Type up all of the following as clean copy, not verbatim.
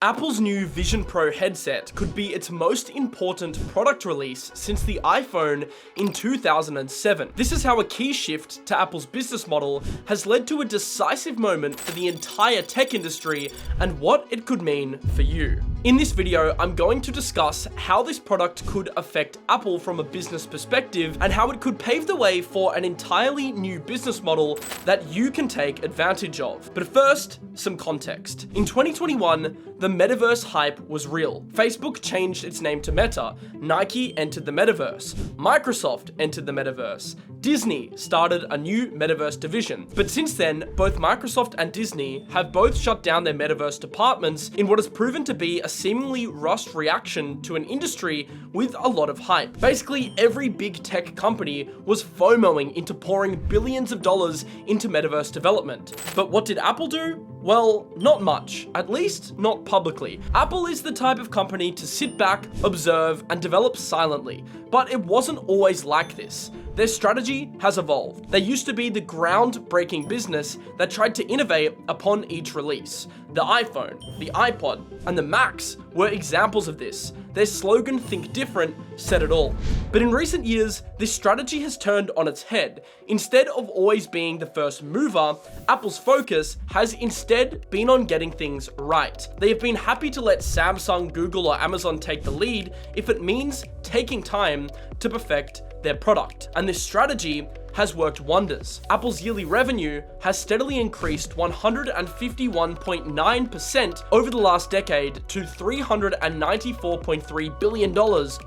Apple's new Vision Pro headset could be its most important product release since the iPhone in 2007. This is how a key shift to Apple's business model has led to a decisive moment for the entire tech industry and what it could mean for you. In this video, I'm going to discuss how this product could affect Apple from a business perspective and how it could pave the way for an entirely new business model that you can take advantage of. But first, some context. In 2021, the Metaverse hype was real. Facebook changed its name to Meta, Nike entered the Metaverse, Microsoft entered the Metaverse, Disney started a new Metaverse division. But since then, both Microsoft and Disney have both shut down their Metaverse departments in what has proven to be a seemingly rushed reaction to an industry with a lot of hype. Basically, every big tech company was FOMOing into pouring billions of dollars into Metaverse development. But what did Apple do? Well, not much, at least not publicly. Apple is the type of company to sit back, observe, and develop silently, but it wasn't always like this. Their strategy has evolved. They used to be the groundbreaking business that tried to innovate upon each release. The iPhone, the iPod, and the Macs were examples of this. Their slogan, "Think Different," said it all. But in recent years, this strategy has turned on its head. Instead of always being the first mover, Apple's focus has instead been on getting things right. They have been happy to let Samsung, Google, or Amazon take the lead if it means taking time to perfect their product. And this strategy has worked wonders. Apple's yearly revenue has steadily increased 151.9% over the last decade to $394.3 billion,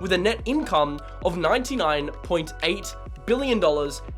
with a net income of $99.8 billion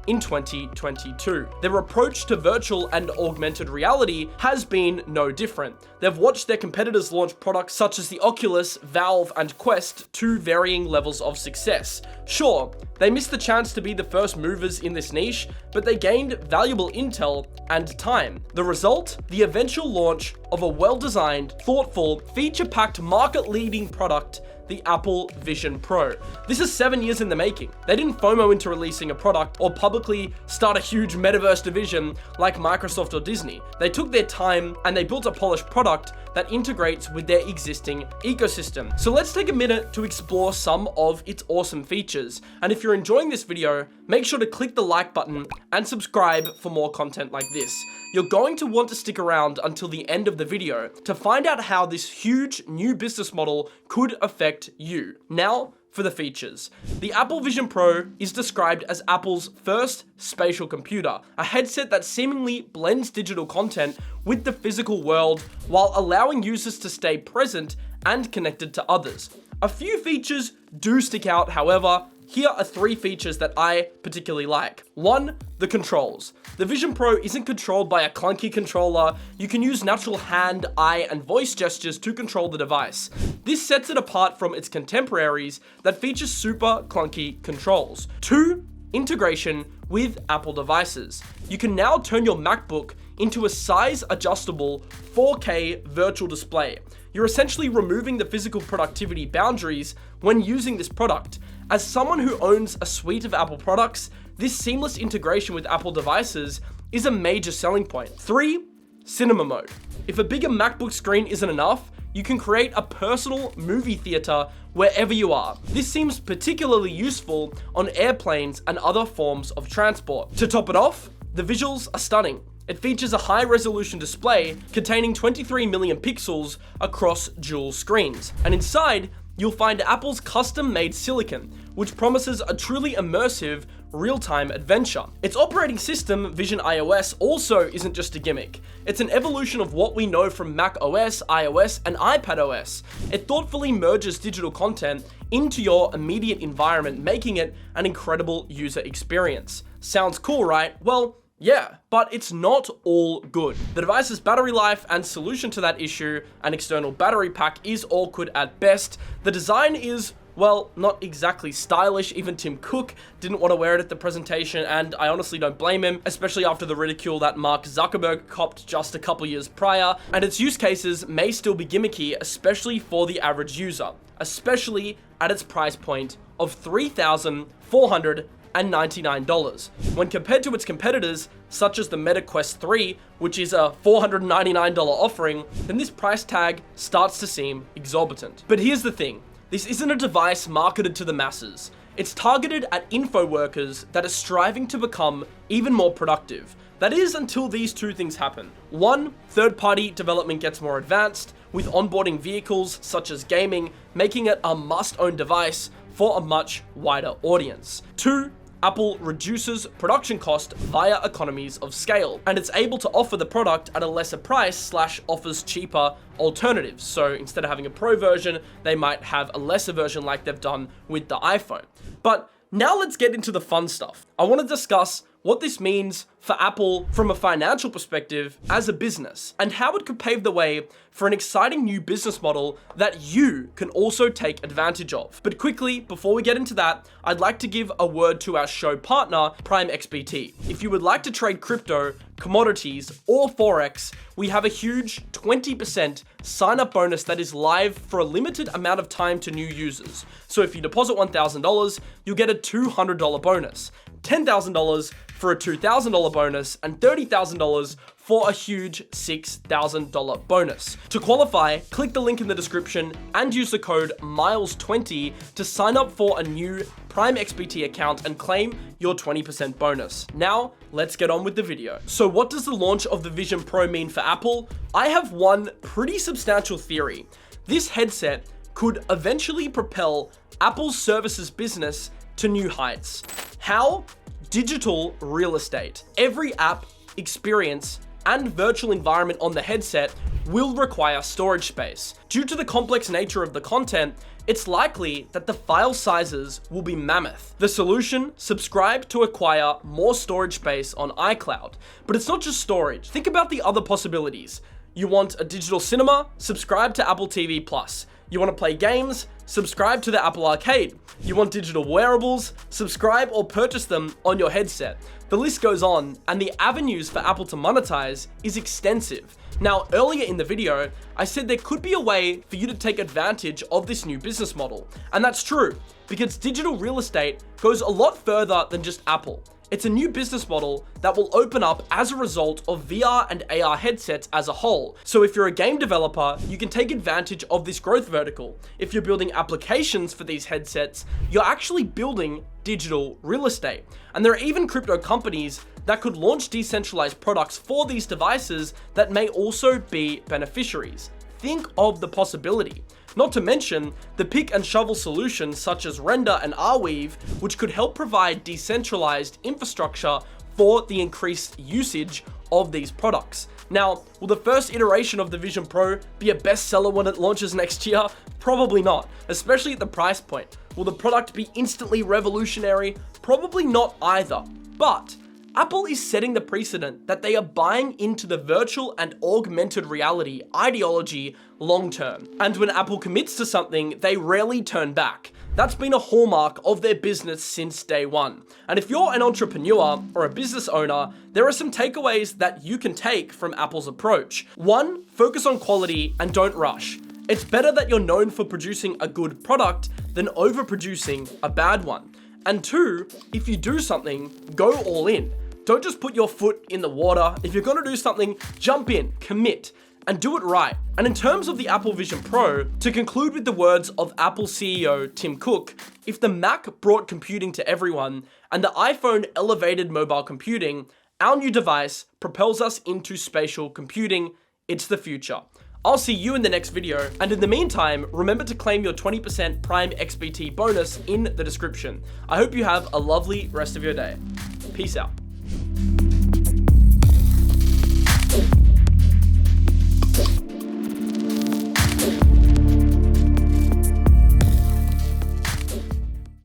in 2022. Their approach to virtual and augmented reality has been no different. They've watched their competitors launch products such as the Oculus, Valve, and Quest to varying levels of success. Sure, they missed the chance to be the first movers in this niche, but they gained valuable intel and time. The result? The eventual launch of a well-designed, thoughtful, feature-packed, market-leading product, the Apple Vision Pro. This is 7 years in the making. They didn't FOMO into releasing a product or publicly start a huge Metaverse division like Microsoft or Disney. They took their time and they built a polished product that integrates with their existing ecosystem. So let's take a minute to explore some of its awesome features. And if you're enjoying this video, make sure to click the like button and subscribe for more content like this. You're going to want to stick around until the end of the video to find out how this huge new business model could affect you. Now, for the features. The Apple Vision Pro is described as Apple's first spatial computer, a headset that seemingly blends digital content with the physical world while allowing users to stay present and connected to others. A few features do stick out, however. Here are 3 features that I particularly like. 1, the controls. The Vision Pro isn't controlled by a clunky controller. You can use natural hand, eye, and voice gestures to control the device. This sets it apart from its contemporaries that feature super clunky controls. 2, integration with Apple devices. You can now turn your MacBook into a size-adjustable 4K virtual display. You're essentially removing the physical productivity boundaries when using this product. As someone who owns a suite of Apple products, this seamless integration with Apple devices is a major selling point. 3, cinema mode. If a bigger MacBook screen isn't enough, you can create a personal movie theater wherever you are. This seems particularly useful on airplanes and other forms of transport. To top it off, the visuals are stunning. It features a high-resolution display containing 23 million pixels across dual screens. And inside, you'll find Apple's custom-made silicon, which promises a truly immersive, real-time adventure. Its operating system, Vision iOS, also isn't just a gimmick. It's an evolution of what we know from Mac OS, iOS, and iPadOS. It thoughtfully merges digital content into your immediate environment, making it an incredible user experience. Sounds cool, right? Well, yeah, but it's not all good. The device's battery life and solution to that issue, an external battery pack, is awkward at best. The design is, well, not exactly stylish. Even Tim Cook didn't want to wear it at the presentation, and I honestly don't blame him, especially after the ridicule that Mark Zuckerberg copped just a couple years prior. And its use cases may still be gimmicky, especially for the average user, especially at its price point of $3,400. $299. When compared to its competitors, such as the Meta Quest 3, which is a $499 offering, then this price tag starts to seem exorbitant. But here's the thing, this isn't a device marketed to the masses. It's targeted at info workers that are striving to become even more productive. That is, until these two things happen. One, third-party development gets more advanced, with onboarding vehicles such as gaming, making it a must-own device for a much wider audience. Two, Apple reduces production cost via economies of scale, and it's able to offer the product at a lesser price / offers cheaper alternatives. So instead of having a Pro version, they might have a lesser version like they've done with the iPhone. But now let's get into the fun stuff. I want to discuss what this means for Apple from a financial perspective as a business, and how it could pave the way for an exciting new business model that you can also take advantage of. But quickly, before we get into that, I'd like to give a word to our show partner, PrimeXBT. If you would like to trade crypto, commodities, or Forex, we have a huge 20% sign-up bonus that is live for a limited amount of time to new users. So if you deposit $1,000, you'll get a $200 bonus, $10,000 for a $2,000 bonus, and $30,000 for a huge $6,000 bonus. To qualify, click the link in the description and use the code MILES20 to sign up for a new PrimeXBT account and claim your 20% bonus. Now, let's get on with the video. So what does the launch of the Vision Pro mean for Apple? I have one pretty substantial theory. This headset could eventually propel Apple's services business to new heights. How? Digital real estate. Every app, experience, and virtual environment on the headset will require storage space. Due to the complex nature of the content, it's likely that the file sizes will be mammoth. The solution? Subscribe to acquire more storage space on iCloud. But it's not just storage. Think about the other possibilities. You want a digital cinema? Subscribe to Apple TV Plus. You want to play games? Subscribe to the Apple Arcade. You want digital wearables? Subscribe or purchase them on your headset. The list goes on, and the avenues for Apple to monetize is extensive. Now, earlier in the video, I said there could be a way for you to take advantage of this new business model. And that's true, because digital real estate goes a lot further than just Apple. It's a new business model that will open up as a result of VR and AR headsets as a whole. So if you're a game developer, you can take advantage of this growth vertical. If you're building applications for these headsets, you're actually building digital real estate. And there are even crypto companies that could launch decentralized products for these devices that may also be beneficiaries. Think of the possibility. Not to mention the pick and shovel solutions such as Render and Arweave, which could help provide decentralized infrastructure for the increased usage of these products. Now, will the first iteration of the Vision Pro be a bestseller when it launches next year? Probably not, especially at the price point. Will the product be instantly revolutionary? Probably not either. But Apple is setting the precedent that they are buying into the virtual and augmented reality ideology long term. And when Apple commits to something, they rarely turn back. That's been a hallmark of their business since day one. And if you're an entrepreneur or a business owner, there are some takeaways that you can take from Apple's approach. One, focus on quality and don't rush. It's better that you're known for producing a good product than overproducing a bad one. And two, if you do something, go all in. Don't just put your foot in the water. If you're going to do something, jump in, commit, and do it right. And in terms of the Apple Vision Pro, to conclude with the words of Apple CEO Tim Cook, if the Mac brought computing to everyone and the iPhone elevated mobile computing, our new device propels us into spatial computing. It's the future. I'll see you in the next video, and in the meantime, remember to claim your 20% PrimeXBT bonus in the description. I hope you have a lovely rest of your day. Peace out.